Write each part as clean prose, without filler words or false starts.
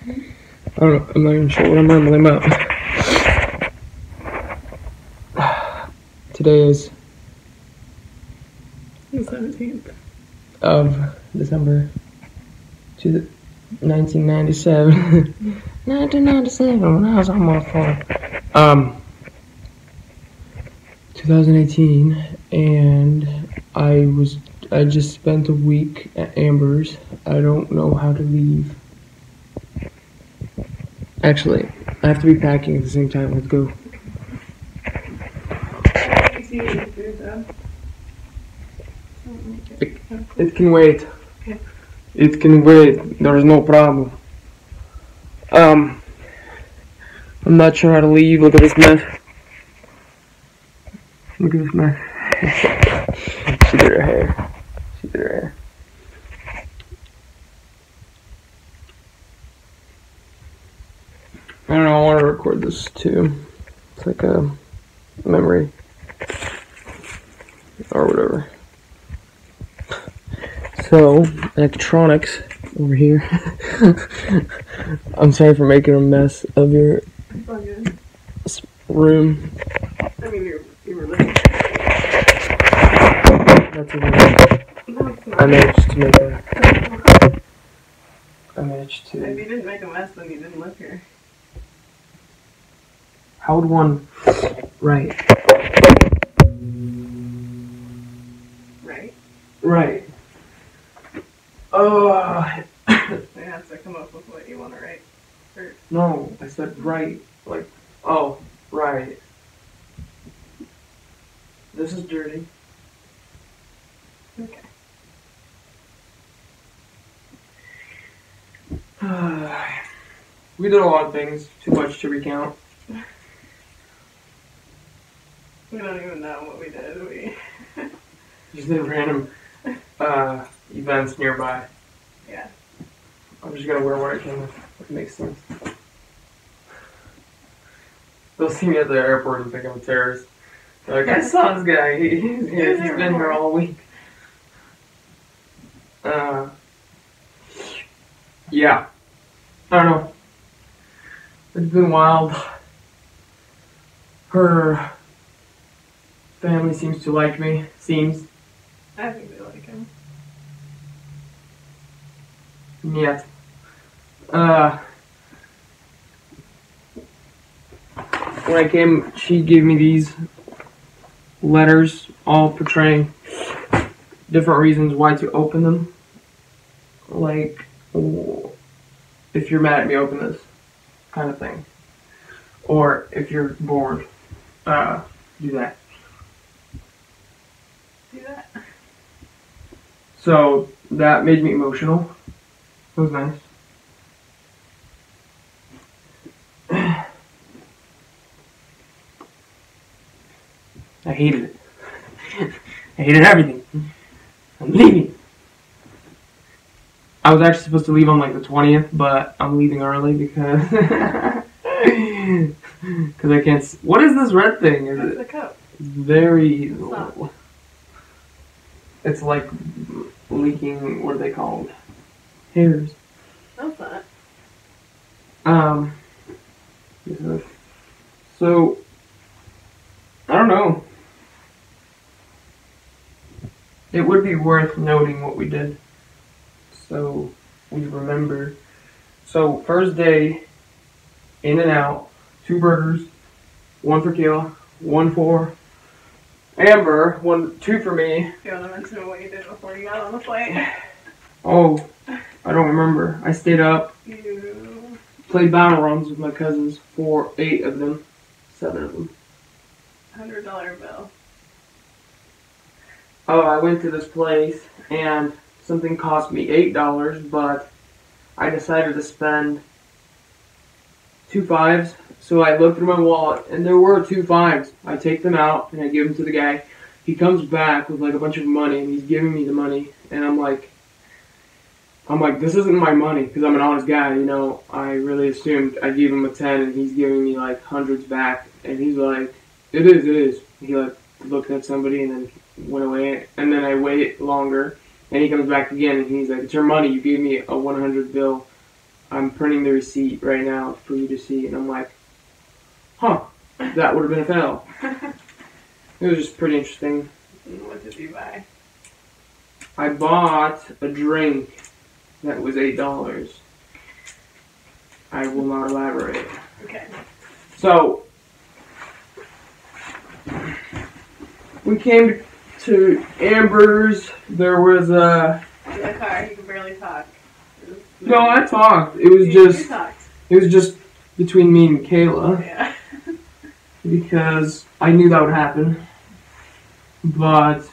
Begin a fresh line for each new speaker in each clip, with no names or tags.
I don't know, I'm not even sure what I'm rambling about. Today is
The 17th.
of December 1997. 1997 when I was on my phone. 2018, and I just spent a week at Amber's. I don't know how to leave. Actually, I have to be packing at the same time. Let's go. It can wait. It can wait. There's no problem. I'm not sure how to leave. Look at this mess. Look at this mess. She did her hair. She did her hair. I don't know, I want to record this too. It's like a memory. Or whatever. So, electronics over here. I'm sorry for making a mess of your room.
I mean, you were living.
That's even I managed to make a. I managed to.
If you didn't make a mess, then you didn't live here.
How would one. Right.
Right?
Right. Oh.
They have to come up with what you want to write first.
No, I said right. Like, oh, right. This is dirty.
Okay.
We did a lot of things. Too much to recount.
We don't even know what we did. We
Just did random events nearby.
Yeah.
I'm just gonna wear what I can. It makes sense. They'll see me at the airport and think I'm a terrorist. They're like, I saw this guy. He's been here all week. Yeah. I don't know. It's been wild. Her family seems to like me. Seems.
I think they like him.
Yet. When I came, she gave me these letters, all portraying different reasons why to open them. Like, if you're mad at me, open this, kind of thing. Or if you're bored, do that.
Do that.
So that made me emotional. It was nice. I hated it. I hated everything. I'm leaving. I was actually supposed to leave on like the 20th, but I'm leaving early because I can't. What is this red thing? Is
That's
it?
the cup.
It's very.
Stop.
It's like leaking. What are they called? Hairs.
That's not.
So I don't know. It would be worth noting what we did, so we remember. So first day, in and out, 2 burgers, 1 for Kayla, 1 for Amber, 2 for me.
Do you want to mention what you did before you got on the flight?
Oh, I don't remember. I stayed up,
You
played battle runs with my cousins, 8 of them, 7 of them.
$100 bill.
Oh, I went to this place and something cost me $8, but I decided to spend 2 5s. So I looked through my wallet and there were 2 5s. I take them out and I give them to the guy. He comes back with like a bunch of money and he's giving me the money and I'm like, this isn't my money because I'm an honest guy, you know. I really assumed I gave him a 10 and he's giving me like hundreds back and he's like, it is. He like looked at somebody and then went away and then I wait longer and he comes back again and he's like, it's your money, you gave me a 100 bill I'm printing the receipt right now for you to see, and I'm like, huh, that would have been a fail. It was just pretty interesting.
What did you buy?
I bought a drink that was $8. I will not elaborate.
Okay.
So, we came to Amber's. There was a...
In the car, you can barely talk.
No, I talked. It was
You talked.
It was just between me and Kayla.
Yeah.
Because I knew that would happen. But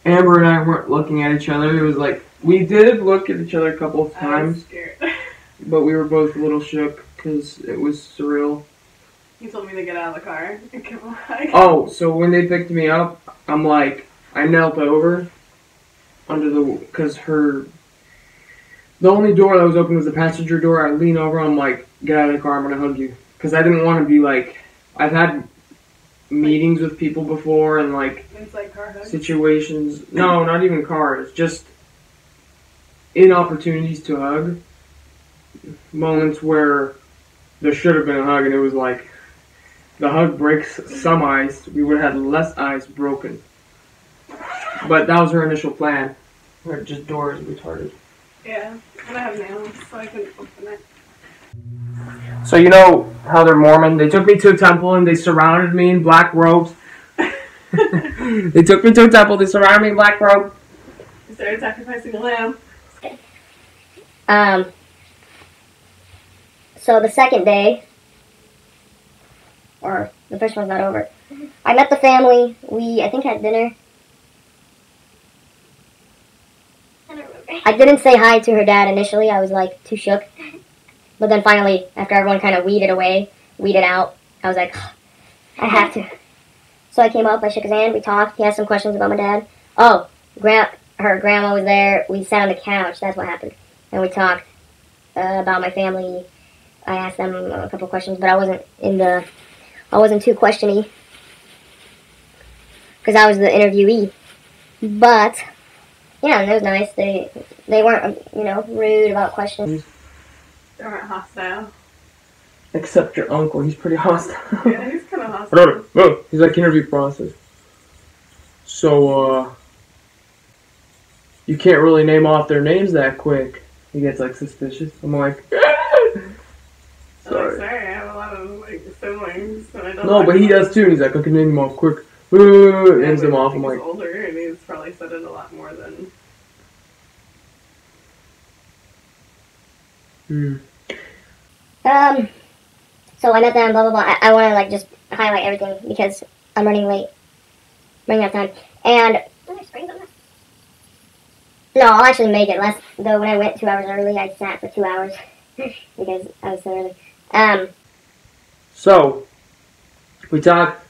Amber and I weren't looking at each other. It was like, we did look at each other a couple of
I
times.
was scared.
But we were both a little shook because it was surreal.
You told me to get out of the car and come on.
Oh, so when they picked me up, I'm like, I knelt over under because the only door that was open was the passenger door. I lean over, I'm like, get out of the car, I'm gonna hug you. Because I didn't want to be like, I've had meetings with people before and like
Inside car hugs?
situations. No, not even cars, just inopportunities to hug. Moments where there should have been a hug and it was like, the hug breaks some ice. We would have had less ice broken. But that was her initial plan. Her just doors retarded.
Yeah, and I have nails, so I couldn't open it.
So you know how they're Mormon? They took me to a temple and they surrounded me in black robes. They took me to a temple, they surrounded me in black robe.
I started sacrificing a lamb.
So the second day, or the first one's not over, I met the family. We, I think, had dinner.
I don't remember.
I didn't say hi to her dad initially. I was like too shook. But then finally, after everyone kind of weeded out, I was like, I have to. So I came up, I shook his hand, we talked. He asked some questions about my dad. Oh, her grandma was there. We sat on the couch. That's what happened. And we talked about my family. I asked them a couple questions, but I wasn't too questiony because I was the interviewee. But yeah, and it was nice. They weren't rude about questions.
They weren't hostile.
Except your uncle, he's pretty hostile.
Yeah, he's kind of hostile.
He's like interview process. So you can't really name off their names that quick. He gets like suspicious. I'm like,
sorry, I have a lot of like siblings. And I don't
no, but he does too. And he's like, I can name them off quick. Names them off. I'm like,
he's older and he's probably said it a lot more than.
So I met them, blah, blah, blah. I want to, like, just highlight everything because I'm running late. Running out of time. And... No, I'll actually make it less. Though when I went 2 hours early, I sat for 2 hours because I was so early.
So, we talked.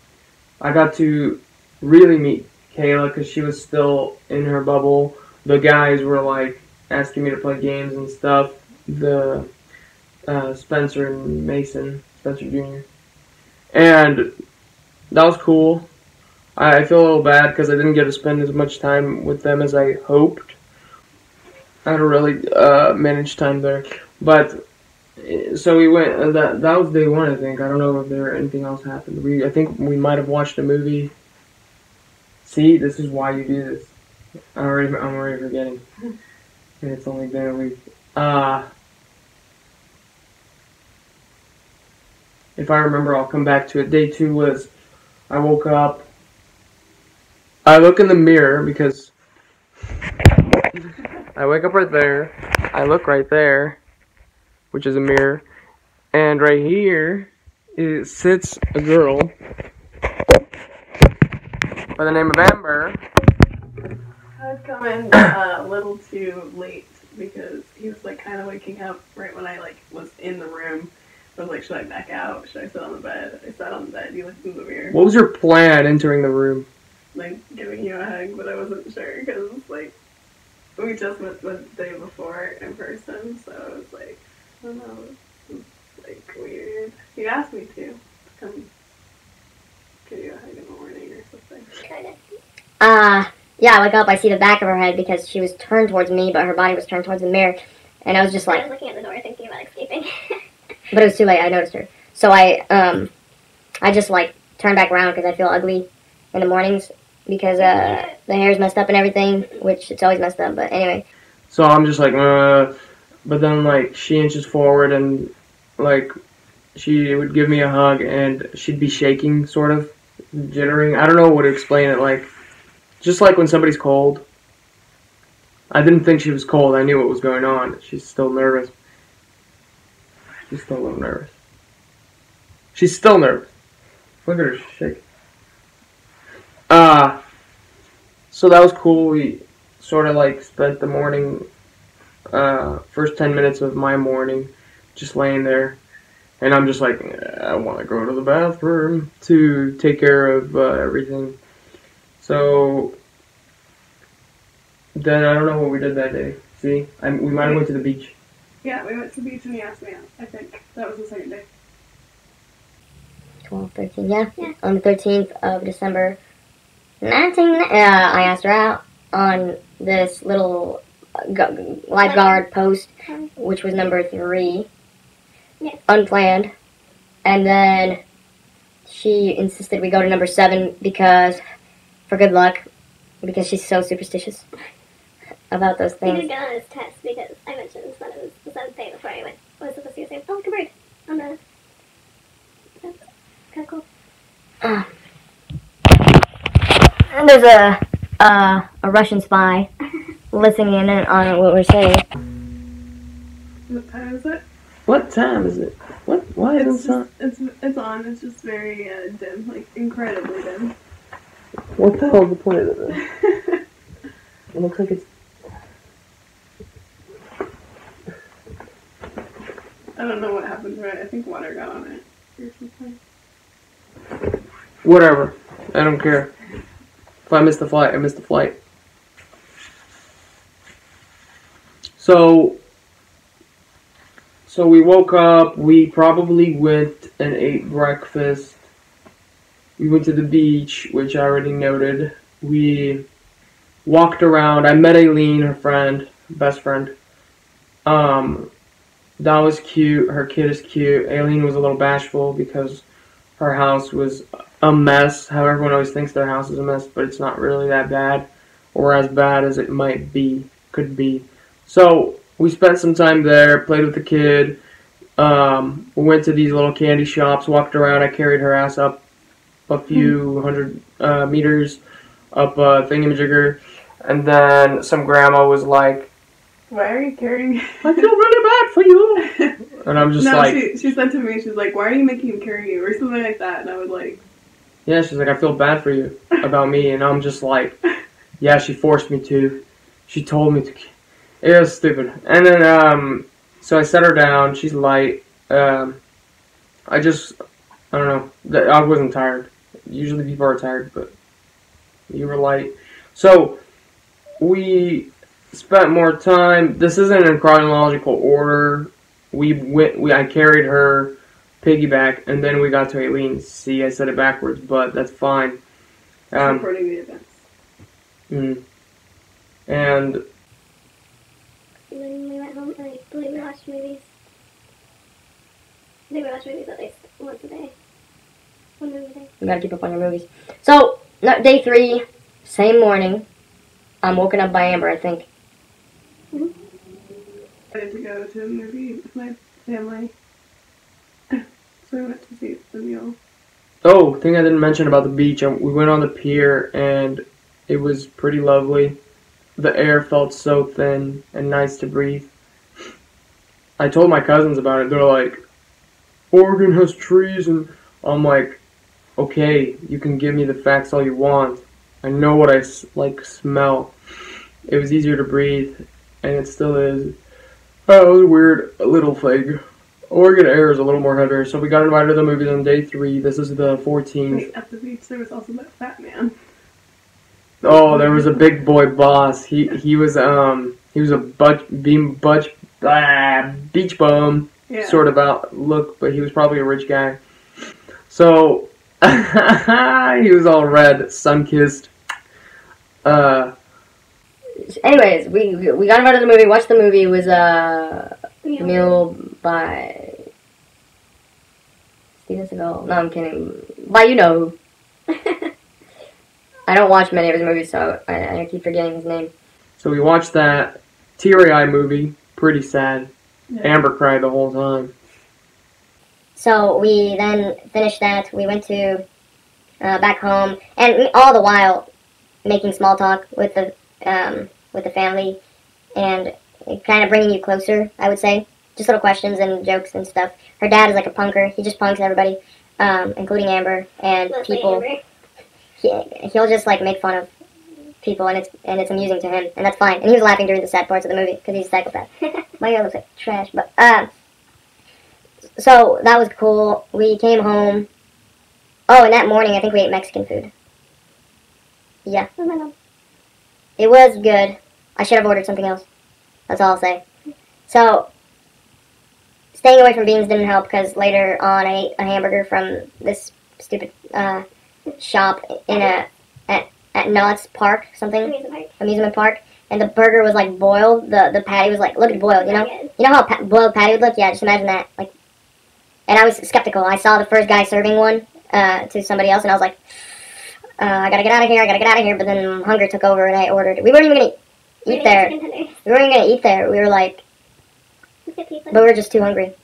I got to really meet Kayla because she was still in her bubble. The guys were, like, asking me to play games and stuff. The... Spencer and Mason, Spencer Jr. And that was cool. I feel a little bad because I didn't get to spend as much time with them as I hoped. I had to really manage time there. But, so we went, that was day one, I think. I don't know if there anything else happened. I think we might have watched a movie. See, this is why you do this. I'm already forgetting. And it's only been a week. If I remember, I'll come back to it. Day two was, I woke up, I look in the mirror because I wake up right there, I look right there, which is a mirror, and right here sits a girl by the name of Amber.
I'd come in a little too late because he was like kind of waking up right when I like was in the room. I was like, should I back out? Should I sit on the bed? I sat on the bed. You looked in the mirror.
What was your plan entering the room?
Like, giving you a hug, but I wasn't sure because, like, we just met the day before in person, so it was like, I don't know, it was, like, weird. He asked me to come give you a hug in the morning or something.
Yeah, I wake up, I see the back of her head because she was turned towards me, but her body was turned towards the mirror. and I was just
I
like,
was looking at the door thinking about escaping.
but it was too late. I noticed her, so I just like turned back around because I feel ugly in the mornings because the hair's messed up and everything, which it's always messed up. But anyway,
So I'm just like, but then like she inches forward and like she would give me a hug and she'd be shaking, sort of jittering. I don't know what to explain it like. Just like when somebody's cold. I didn't think she was cold. I knew what was going on. She's still nervous. She's still a little nervous. She's still nervous. Look at her shake. So that was cool. We sort of like spent the morning, first 10 minutes of my morning just laying there. And I'm just like, I want to go to the bathroom to take care of everything. So then I don't know what we did that day. See, we might have went to the beach.
Yeah, we went to the beach and he asked me out. I think that was the second day.
12, 13, yeah. On the 13th of December, I asked her out on this little lifeguard post, which was number 3,
Yes.
unplanned. And then she insisted we go to number 7 because, for good luck, because she's so superstitious about those
He
things.
didn't get on his test because I mentioned that it was the 7th day before I went. I was supposed to say, oh, look, a bird on the... That's kind of cool.
And there's a Russian spy listening in on what we're saying.
What time is it?
What time is it? What? Why
It's
isn't it on?
it's on. It's just very dim, like incredibly dim.
What the hell is the point of it? It looks like it's.
I don't know what happened to it. I think water got on it or something.
Whatever. I don't care. If I miss the flight, I miss the flight. So we woke up. We probably went and ate breakfast. We went to the beach, which I already noted. We walked around. I met Aileen, her friend, best friend. That was cute. Her kid is cute. Aileen was a little bashful because her house was a mess. How everyone always thinks their house is a mess, but it's not really that bad, or as bad as it might be, could be. So we spent some time there, played with the kid. We went to these little candy shops, walked around. I carried her ass up a few hundred meters up a thingamajigger, and then some grandma was like,
Why are you carrying?
I feel really bad for you. And I'm just
no,
like,
she said to me, she's like, why are you making him carry you or something like that? And I was like,
yeah, she's like, I feel bad for you about me. And I'm just like, yeah, she forced me to. She told me to. It was stupid. And then, so I set her down. She's light. I don't know. I wasn't tired. Usually people are tired, but you were light. So we spent more time. This isn't in chronological order. I carried her piggyback, and then we got to Aileen's. See, I said it backwards, but that's fine.
recording the events.
And
When we went home, I believe we watched movies. I think we watched movies at least once a day. One movie a day.
You gotta keep up on your movies. So, day 3, same morning. I'm woken up by Amber, I think.
I had to go to a movie with my family. So we went to see The Mule.
oh, thing I didn't mention about the beach. We went on the pier, and it was pretty lovely. The air felt so thin and nice to breathe. I told my cousins about it. They're like, Oregon has trees, and I'm like, okay, you can give me the facts all you want. I know what I smell. It was easier to breathe, and it still is. Oh, it was a weird little thing. Oregon air is a little more heavier, so we got invited to the movies on day 3. This is the 14th.
Wait, at the beach there was also that fat man.
Oh, there was a big boy boss. He was a beach bum
Yeah.
sort of outlook, but he was probably a rich guy. So he was all red, sun kissed.
Anyways, we got invited to the movie. Watched the movie. It was a meal by Steven Seagal. No, I'm kidding. By you know who. I don't watch many of his movies, so I keep forgetting his name.
So we watched that teary-eye movie. Pretty sad.
Yeah.
Amber cried the whole time.
So we then finished that. We went to back home, and all the while making small talk with the family, and kind of bringing you closer. I would say just little questions and jokes and stuff. Her dad is like a punker. He just punks everybody, including Amber and
Mostly
people.
Amber.
He'll just like make fun of people, and it's amusing to him, and that's fine. And he was laughing during the sad parts of the movie because he's a psychopath. My hair looks like trash, but so that was cool. We came home. Oh, and that morning I think we ate Mexican food. Yeah,
Oh my god.
it was good. I should have ordered something else. That's all I'll say. So staying away from beans didn't help because later on I ate a hamburger from this stupid shop in at Knott's Park, something amusement park, and the burger was like boiled. The patty was like looked boiled, you know. You know how a boiled patty would look? Yeah, just imagine that. Like, and I was skeptical. I saw the first guy serving one to somebody else, and I was like, I gotta get out of here. I gotta get out of here. But then hunger took over, and I ordered. We weren't even gonna eat there. We weren't even gonna eat there. We were like, but we were just too hungry,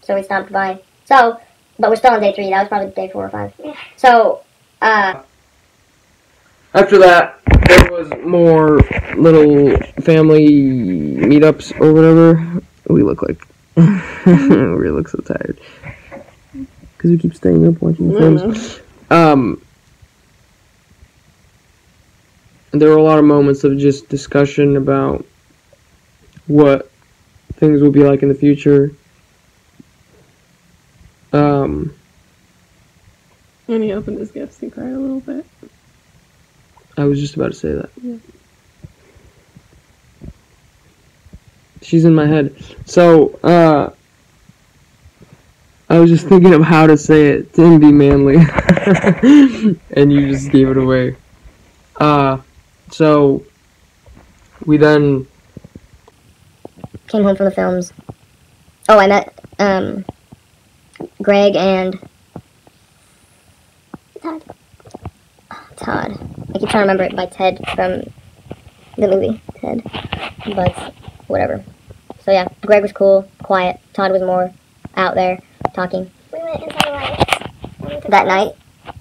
so we stopped by. So, but we're still on day 3. That was probably day 4 or 5.
Yeah.
So,
After that, there was more little family meetups or whatever. We look like we look so tired because we keep staying up watching films. There were a lot of moments of just discussion about what things will be like in the future.
When he opened his gifts, he cried a little bit.
I was just about to say that.
Yeah.
She's in my head. So, I was just thinking of how to say it to be manly. And you just gave it away. So, we then
came home from the films. Oh, I met Greg and Todd. I keep trying to remember it by Ted from the movie Ted, but whatever. So yeah, Greg was cool, quiet. Todd was more out there talking.
We went inside the lights.
That night,
I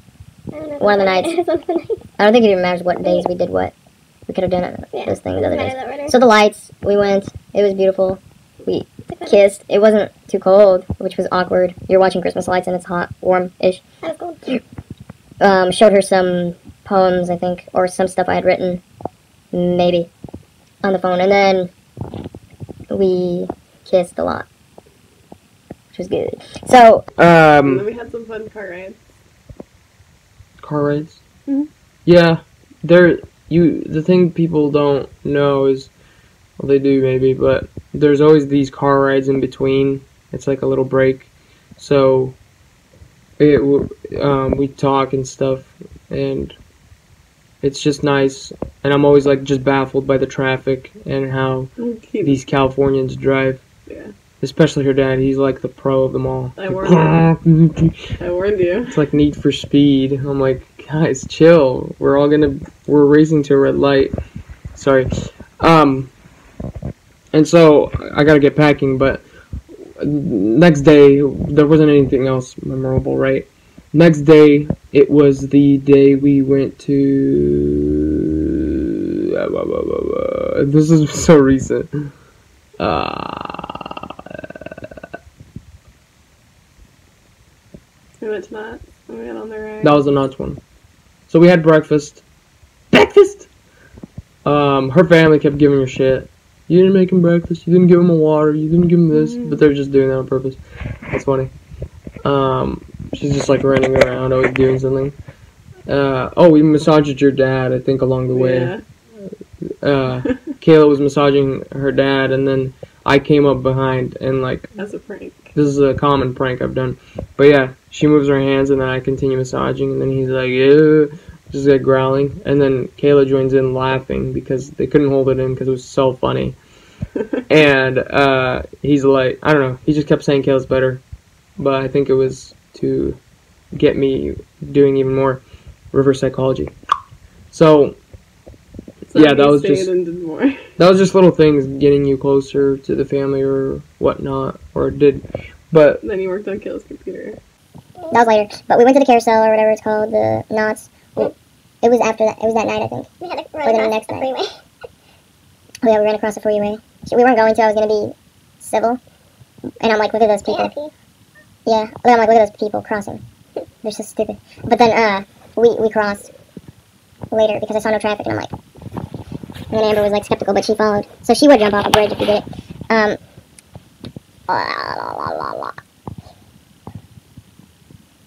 don't know.
one of the nights.
It was one of the nights.
I don't think it even matters what days we did what. We could have done
Yeah,
those things
doesn't
other
matter
days.
that order.
So the lights, we went. It was beautiful. We kissed. It wasn't too cold, which was awkward. You're watching Christmas lights and it's hot, warm-ish.
That was cool.
Showed her some poems, I think, or some stuff I had written, maybe, on the phone. And then we kissed a lot, which was good. So,
And then we had some fun car rides.
car rides.
Mhm.
Yeah, the thing people don't know is, well, they do maybe, but there's always these car rides in between. It's like a little break. So we talk and stuff, and it's just nice. And I'm always like just baffled by the traffic and how these Californians drive.
Yeah.
Especially her dad. He's like the pro of them all.
I warned you. I warned you.
It's like Need for Speed. I'm like, guys, chill. We're racing to a red light. Sorry. And so I gotta get packing, but next day there wasn't anything else memorable, right? Next day it was the day we went to. This is so recent.
We went to that. We went on the ride.
That was the nuts one. So we had breakfast. Breakfast! Her family kept giving her shit. You didn't make him breakfast. You didn't give him a water. You didn't give him this. But they're just doing that on purpose. That's funny. She's just like running around, always doing something. We massaged your dad, I think, along the way.
Yeah.
Kayla was massaging her dad, and then I came up behind and like.
As a prank.
This is a common prank I've done. But yeah, she moves her hands, and then I continue massaging, and then he's like, yeah. just like growling, and then Kayla joins in laughing because they couldn't hold it in because it was so funny. And he's like, I don't know, he just kept saying Kayla's better, but I think it was to get me doing even more reverse psychology. So yeah, that was just little things getting you closer to the family or whatnot, or it did. But
then you worked on Kayla's computer.
That was later, but we went to the carousel or whatever it's called, the knots. It was after that. It was that night, I think.
We had to
Or
run
the
across
next
the
night.
freeway.
Oh yeah, we ran across the freeway. We weren't going to. I was gonna be civil, and I'm like, look at those people. Yeah, I'm like, look at those people crossing. They're so stupid. But then we crossed later because I saw no traffic, and I'm like, and then Amber was like skeptical, but she followed. So she would jump off a bridge if you did it.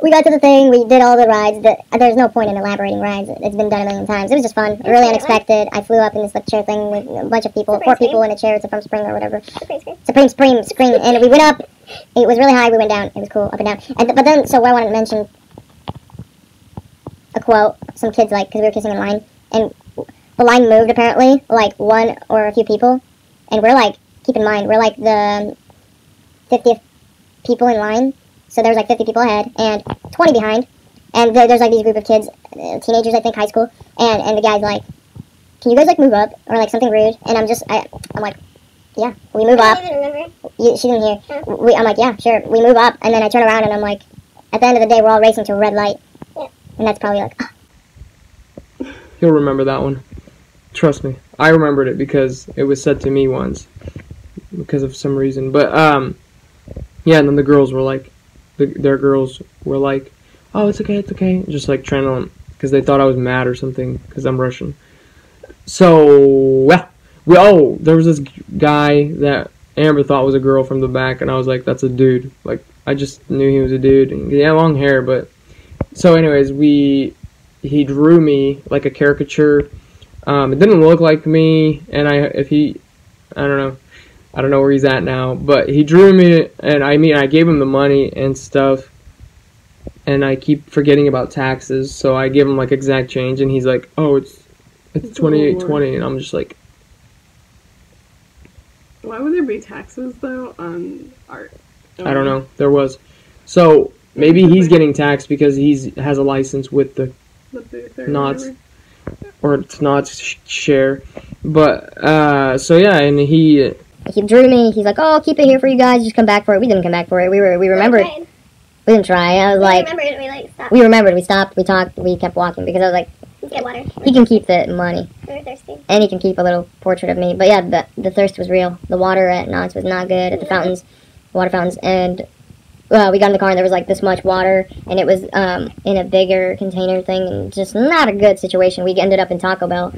We got to the thing, we did all the rides. There's no point in elaborating rides. It's been done a million times. It was just fun, really unexpected. I flew up in this like chair thing with a bunch of people, 4 people in a chair. It's a from Spring or whatever. Supreme Spring. And we went up. It was really high. We went down. It was cool, up and down. But then, so I wanted to mention a quote. Some kids like, because we were kissing in line, and the line moved apparently, like one or a few people, and we're like, keep in mind, we're like the 50th people in line. So there's like 50 people ahead and 20 behind. And there's like these group of kids, teenagers, I think, high school. And the guy's like, can you guys like move up? Or like something rude. And I'm like, yeah, we move up.
I didn't remember.
She didn't hear. I'm like, yeah, sure, we move up. And then I turn around and I'm like, at the end of the day, we're all racing to a red light.
Yeah.
And that's probably like,
he'll remember that one. Trust me. I remembered it because it was said to me once. Because of some reason. But, yeah, and then the girls were like, their girls were like, oh, it's okay, just like trying to, because they thought I was mad or something, because I'm Russian. So, well, there was this guy that Amber thought was a girl from the back, and I was like, that's a dude. Like, I just knew he was a dude, and he had long hair, but, so anyways, he drew me like a caricature. It didn't look like me, and I don't know where he's at now, but he drew me, and I gave him the money and stuff, and I keep forgetting about taxes, so I give him like exact change, and he's like, oh, it's $28.20, and I'm just like,
why would there be taxes though on art?
I don't know, there was. So maybe he's getting taxed because he has a license with the Knots, or it's Knots share, but so yeah, and he
drew me. He's like, oh, keep it here for you guys. Just come back for it. We didn't come back for it. We remembered. We didn't try. I was like,
Stopped.
we remembered. We stopped. We talked. We kept walking because I was like,
Get water.
he can keep the money.
We were thirsty.
And he can keep a little portrait of me. But yeah, the thirst was real. The water at Knott's was not good at the fountains, water fountains. And we got in the car and there was like this much water. And it was in a bigger container thing. And just not a good situation. We ended up in Taco Bell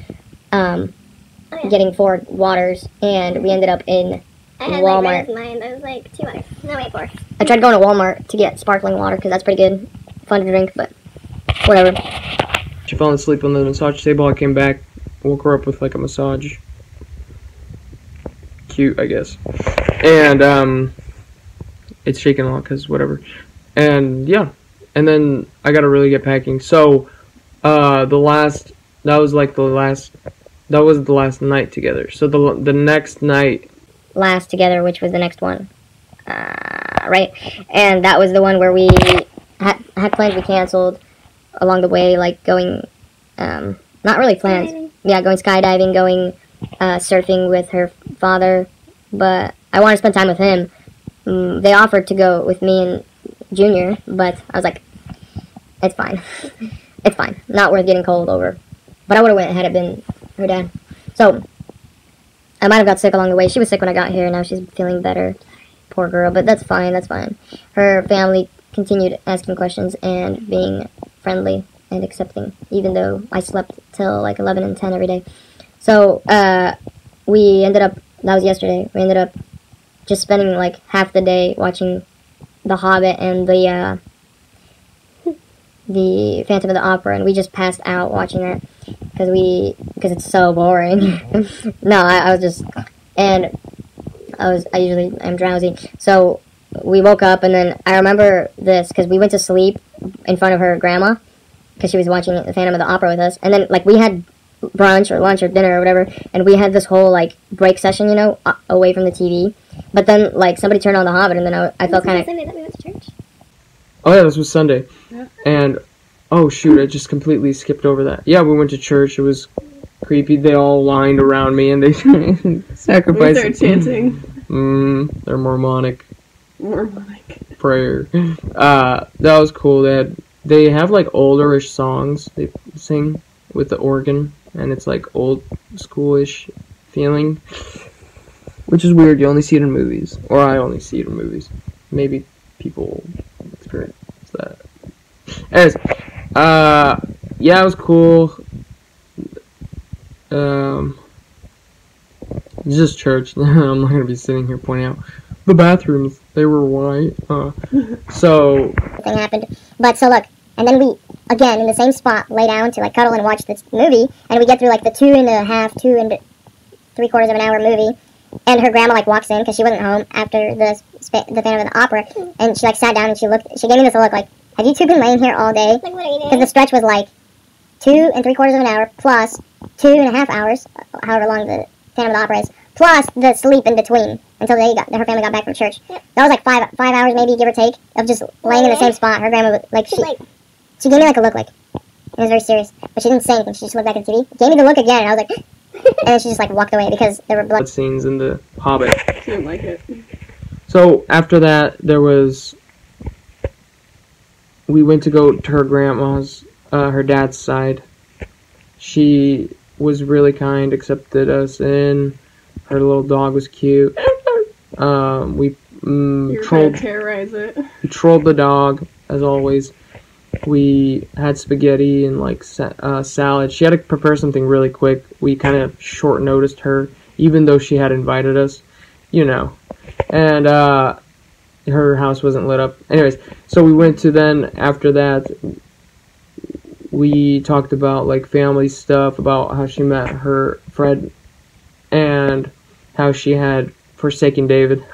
getting 4 waters. And we ended up in
I had
Walmart.
like mine. That was like 2 waters. No, wait, 4.
I tried going to Walmart to get sparkling water because that's pretty good. Fun to drink, but whatever.
she fell asleep on the massage table. I came back, woke her up with like a massage. Cute, I guess. And it's shaking a lot because whatever. And yeah, and then I gotta really get packing. So that was the last night together. So the next night,
Last together, which was the next one, right? And that was the one where we had plans we canceled along the way, like going, not really plans.
Skydiving.
Yeah, going skydiving, going surfing with her father, but I wanted to spend time with him. They offered to go with me and Junior, but I was like, it's fine. It's fine. Not worth getting cold over. But I would have went had it been her dad. So I might have got sick along the way. She was sick when I got here. Now she's feeling better. Poor girl. But that's fine. That's fine. Her family continued asking questions and being friendly and accepting, even though I slept till like 11 and 10 every day. So we ended up, that was yesterday, we ended up just spending like half the day watching The Hobbit and the Phantom of the Opera, and we just passed out watching that because it's so boring. No, I was just, and I usually am drowsy, so we woke up, and then I remember this because we went to sleep in front of her grandma, because she was watching the Phantom of the Opera with us. And then, like, we had brunch or lunch or dinner or whatever, and we had this whole, like, break session, you know, away from the TV. But then, like, somebody turned on The Hobbit, and then I felt kind of...
Sunday that we went to church.
Oh yeah, this was Sunday.
Yeah.
And, oh shoot, I just completely skipped over that. Yeah, we went to church. It was creepy. They all lined around me, and they sacrificed.
We started chanting.
Their Mormonic
Mormonic.
prayer. That was cool. They have like olderish songs they sing with the organ, and it's like old schoolish feeling, which is weird. You only see it in movies, or I only see it in movies. Maybe people experience that. Anyways, yeah, it was cool. It's just church. I'm not gonna be sitting here pointing out the bathrooms. They were white. So
thing happened. But so look, and then we again in the same spot lay down to like cuddle and watch this movie, and we get through like the 2 and 3/4 of an hour movie, and her grandma like walks in because she wasn't home after the Phantom of the Opera, and she like sat down and she gave me this look like, have you two been laying here all day?
Like, what are you doing?
Because the stretch was like 2 3/4 of an hour plus 2.5 hours, however long the Phantom of the Opera is, plus the sleep in between until her family got back from church.
Yep.
That was like 5 hours maybe, give or take, of just laying in the same spot. Her grandma would, like,
She's
she
like,
gave me like a look like, it was very serious, but she didn't say anything. She just looked back at the TV, gave me the look again, and I was like, and then she just like walked away because there were blood
scenes in the Hobbit.
She didn't like it.
So after that, we went to go to her grandma's, her dad's side. She was really kind, accepted us in. Her little dog was cute. We
You're trying to terrorize it.
we trolled the dog, as always. We had spaghetti and like salad. She had to prepare something really quick. We kind of short noticed her, even though she had invited us, you know. And her house wasn't lit up. Anyways, so we went to then, after that, we talked about like family stuff, about how she met her Fred, and how she had forsaken David.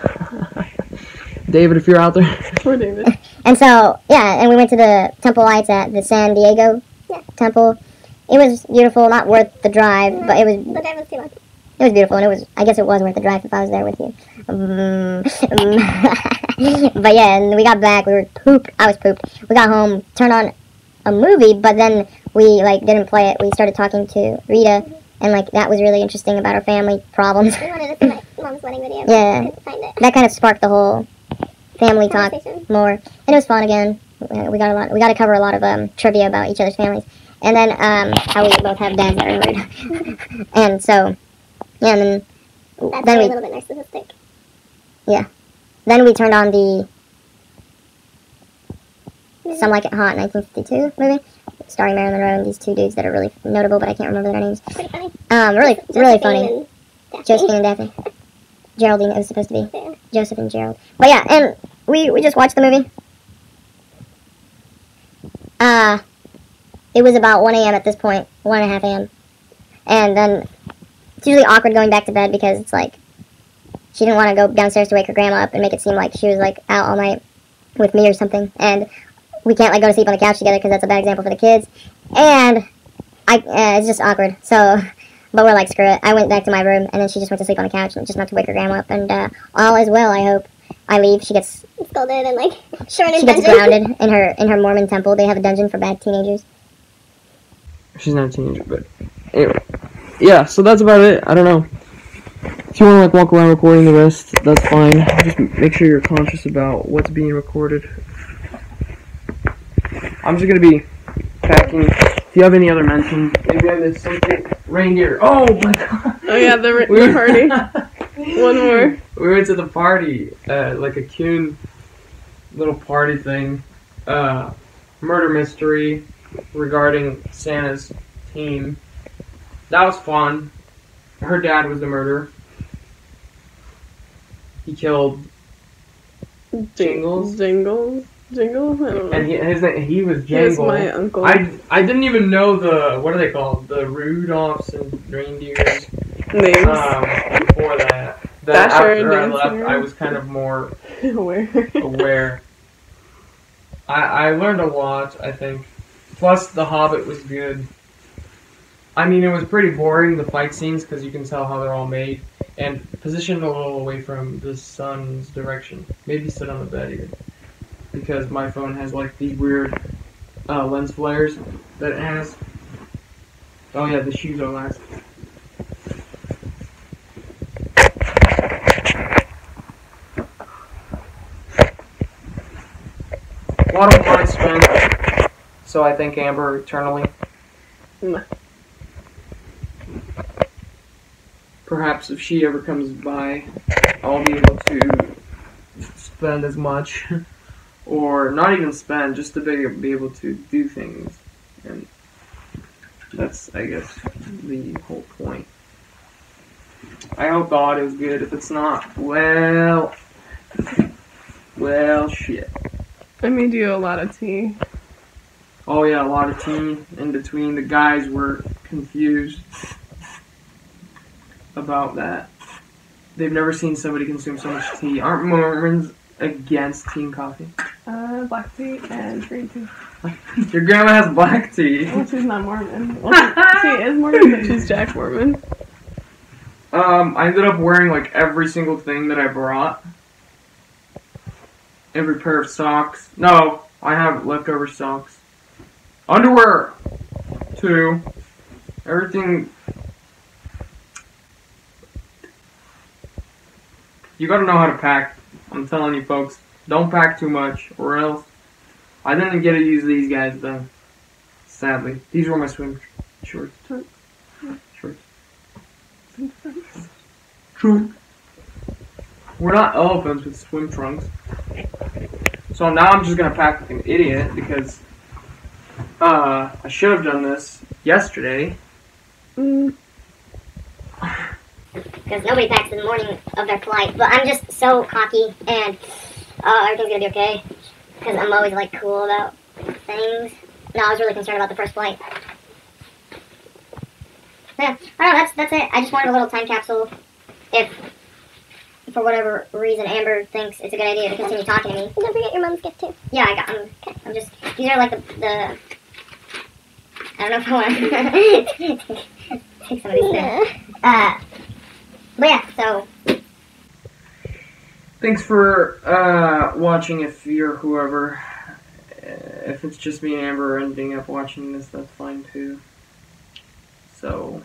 David, if you're out there.
Poor David.
And so, yeah, and we went to the Temple Lights at the San Diego Temple. It was beautiful, not worth the drive, but it was...
the drive was too long.
It was beautiful, and I guess it was worth the drive if I was there with you. But yeah, and we got back, we were pooped. I was pooped. We got home, turned on a movie, but then we, like, didn't play it. We started talking to Rita, and, like, that was really interesting about our family problems.
We wanted to see my mom's wedding video, but
Yeah.
I couldn't find it.
That kind of sparked the whole family talk
Conversation.
more, and it was fun again. We got to cover a lot of trivia about each other's families, and then how we both have dads that are married. And so, yeah, and then
That's
then
a
we
little bit narcissistic.
then we turned on the Some Like It Hot 1952 movie, starring Marilyn Monroe and these two dudes that are really notable, but I can't remember their names.
Pretty funny.
Really funny.
Josephine
Josephine and Daphne. Geraldine, it was supposed to be.
Yeah.
Joseph and Gerald. But yeah, and we just watched the movie. It was about 1 a.m. at this point, 1:30 a.m. And then it's usually awkward going back to bed because it's like she didn't want to go downstairs to wake her grandma up and make it seem like she was like out all night with me or something. And we can't like go to sleep on the couch together because that's a bad example for the kids. And it's just awkward. So, but we're like, screw it. I went back to my room and then she just went to sleep on the couch and just not to wake her grandma up. And all is well, I hope. I leave. She gets
scolded and like short in
she gets
dungeon.
grounded in her Mormon temple. They have a dungeon for bad teenagers.
She's not a teenager, but anyway. Yeah, so that's about it. I don't know. If you want to like walk around recording the rest, that's fine. Just make sure you're conscious about what's being recorded. I'm just gonna be packing. If you have any other mentions, maybe I missed something. Reindeer. Oh my god.
Oh yeah, the party. One more.
We went to the party, like a Kuhn little party thing. Murder mystery regarding Santa's team. That was fun. Her dad was the murderer. He killed Jingles.
Jingle? I don't know.
And he was
He was
Jangle.
my uncle.
I didn't even know what are they called? The Rudolphs and reindeers.
Names.
Before that.
Dasher
After I
and
left,
Dancer.
I was kind of more
Where?
aware. I learned a lot, I think. Plus, The Hobbit was good. I mean, it was pretty boring, the fight scenes, because you can tell how they're all made. And positioned a little away from the sun's direction. Maybe sit on the bed even. Because my phone has like these weird lens flares that it has. Oh yeah, the shoes are last. A lot of money spent, so I thank Amber eternally.
Mm.
Perhaps if she ever comes by, I'll be able to spend as much, or not even spend, just to be able to do things. And that's, I guess, the whole point. I hope the audio's good. If it's not, well, shit.
I made you a lot of tea.
Oh yeah, a lot of tea in between. The guys were confused about that. They've never seen somebody consume so much tea. Aren't Mormons against tea and coffee?
Black tea and green tea.
Your grandma has black tea.
Well, she's not Mormon. Well, she is Mormon, but she's Jack Mormon.
I ended up wearing like every single thing that I brought. Every pair of socks. No, I have leftover socks. Underwear, too. Everything. You gotta know how to pack. I'm telling you folks, don't pack too much, or else. I didn't get to use these guys though. Sadly, these were my swim shorts. Shorts. Trunk. We're not elephants with swim trunks. So now I'm just gonna pack like an idiot because I should have done this yesterday.
Because nobody packs in the morning of their flight. But I'm just so cocky and everything's gonna be okay. Because I'm always like cool about things. No, I was really concerned about the first flight. Yeah, I don't know, that's it. I just wanted a little time capsule. If for whatever reason Amber thinks it's a good idea to continue talking to me.
Don't forget your mom's gift too.
Yeah, I'm just, these are like the I don't know if I want to take some of these things. But yeah, so.
Thanks for watching if you're whoever. If it's just me and Amber ending up watching this, that's fine too. So.